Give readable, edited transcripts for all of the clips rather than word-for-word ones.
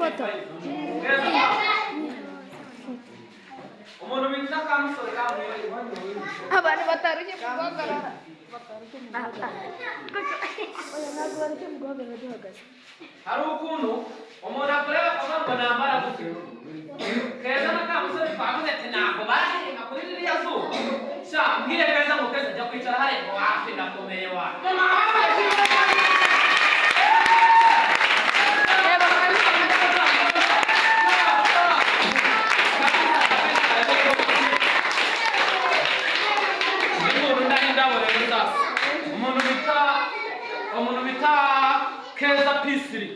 foto. Umuntu bita kamusore kamwe Abantu batarushye kuguhagarara. Oya ntabwo barushye kuguhagarara duhagaze. hari ukuntu umuntu akorera akavuga nambara gutyo keza na kamusore twavuze ati ntabwo barahema kuri ririya zuba sha mbwire keza ngo keza jya kwicara hariya ngo wapi ndakomeye wa umuntu bita Keza Pisiri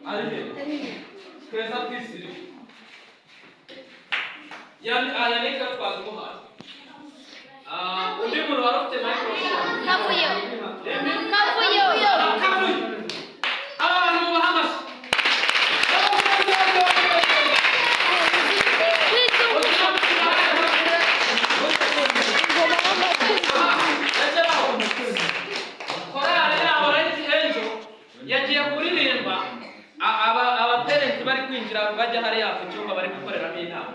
ari he Keza Pisiri yaneka twazumuhaye undi muntu wari ufite microphone Kavuyo. abantu mubahamashe yagiye kuririmba abaparenti bari kwinjira bajya hariya ku cyumba bari gukoreramo inama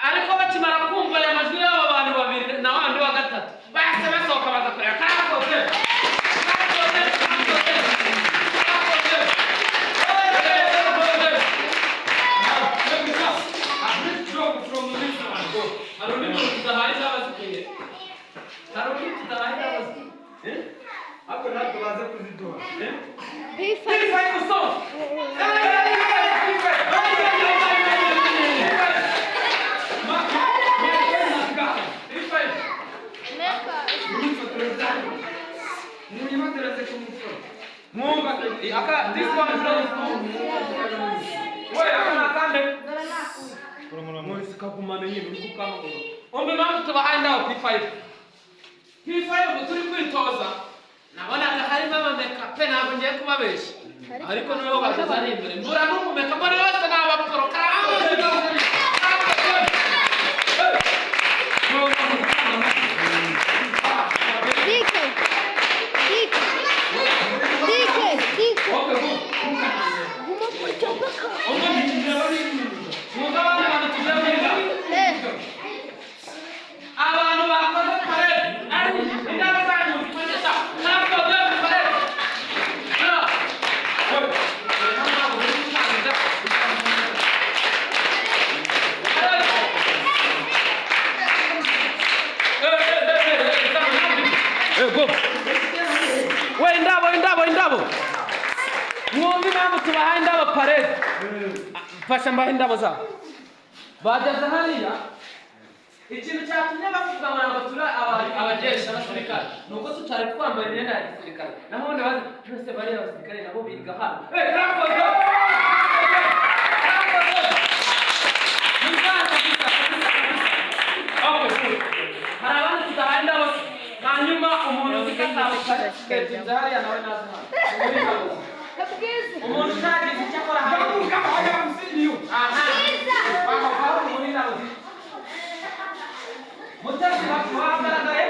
ariko bakimara kumva aya majwi y'abo bantu babiri na wandi wa gatatu bahise basohoka baza kureba karakoze Ako ntabwo baza kuziduha. P5 song. This one is Wait, akande. Kakumana yini kukama. Ombe mambo tubahaye ndaho P5. P5 turi kwitoza. Nabona hari mama makeup ntabwo ngiye kubabesha ariko nibo bagaza ari imbere mbura no makeup bari bose n'abaporo abantu bakoze pare ari indaba zanyu kugeza indabo mwumvi mpamvu tubahaye indabo parede mfasha mbahe indabo zabo bageze hariya ikintu cyatumye bavuga ngo turi abajeshi abasirikare nuko tutari twambaye imyenda ya gisirikare naho ubundi bazi twese bari abasirikare nabo biga hano hari abandi tudahaye indabo hanyuma umuntu uzikatabuka ketinze hariya nawe nazi hano umuntu utagize icyo akora hano mutasi wagaragaye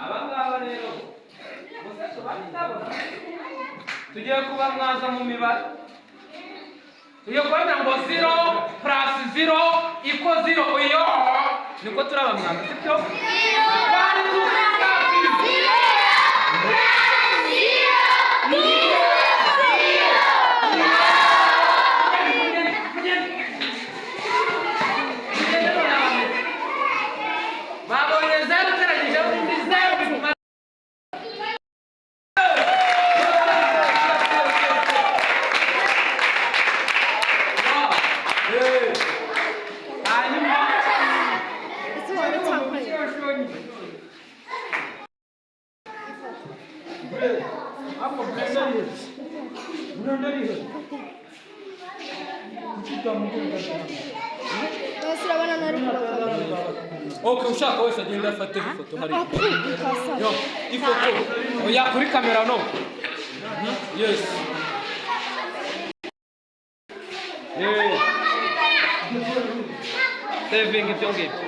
abangaba rero museso babitabona tugiye kuba mwaza mu mibare tugiye kubona ngo 0 plus 0 equals 0 iyo niko turaba mwana sibyo Okay, ushaka wese agenda afate ifoto hari. Yo, ifoto. Oya kuri kamera no. Yes. Saving ibyo ngibyo.